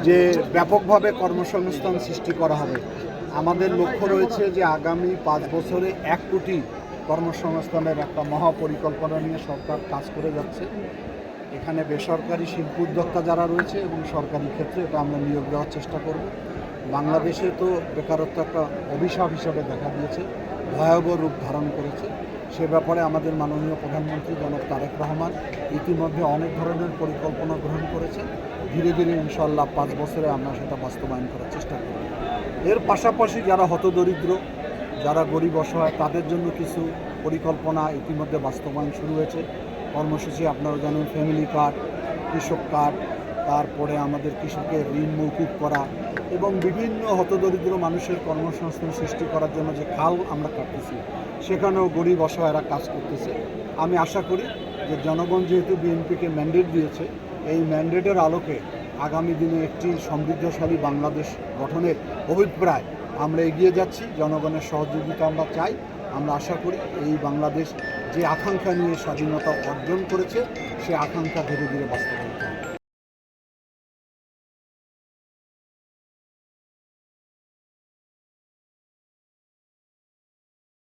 যে ব্যাপকভাবে কর্মসংস্থান সৃষ্টি করা হবে। আমাদের লক্ষ্য রয়েছে যে আগামী 5 বছরে 1 কোটি কর্মসংস্থানের একটা মহাপরিকল্পনা নিয়ে সরকার কাজ করে যাচ্ছে। এখানে বেসরকারি শিল্প উদ্যোক্তা যারা রয়েছে এবং সরকারি ক্ষেত্রে এটা আমরা নিয়োগ দেওয়ার চেষ্টা করব। বাংলাদেশে তো বেকারত্ব একটা অভিশাপ হিসাবে দেখা দিয়েছে, ভয়াবহ রূপ ধারণ করেছে। সে ব্যাপারে আমাদের মাননীয় প্রধানমন্ত্রী জনাব তারেক রহমান ইতিমধ্যে অনেক ধরনের পরিকল্পনা গ্রহণ করেছে। ধীরে ধীরে ইনশাআল্লাহ 5 বছরে আমরা সেটা বাস্তবায়ন করার চেষ্টা করব। এর পাশাপাশি যারা হতদরিদ্র, যারা গরিব অসহায়, তাদের জন্য কিছু পরিকল্পনা ইতিমধ্যে বাস্তবায়ন শুরু হয়েছে। কর্মসূচি আপনারা জানেন, ফ্যামিলি কার্ড, কৃষক কার্ড, তারপরে আমাদের কৃষকের ঋণ মৌকুব করা এবং বিভিন্ন হতদরিদ্র মানুষের কর্মসংস্থান সৃষ্টি করার জন্য যে খাল আমরা কাটতেছি, সেখানেও গরিব অসহায়রা কাজ করতেছে। আমি আশা করি যে জনগণ যেহেতু বিএনপিকে ম্যান্ডেট দিয়েছে, এই ম্যান্ডেটের আলোকে আগামী দিনে একটি সমৃদ্ধশালী বাংলাদেশ গঠনের অভিপ্রায় আমরা এগিয়ে যাচ্ছি। জনগণের সহযোগিতা আমরা চাই। আমরা আশা করি এই বাংলাদেশ যে আকাঙ্ক্ষা নিয়ে স্বাধীনতা অর্জন করেছে, সে আকাঙ্ক্ষা ধীরে ধীরে বাস্তবায়িত হবে।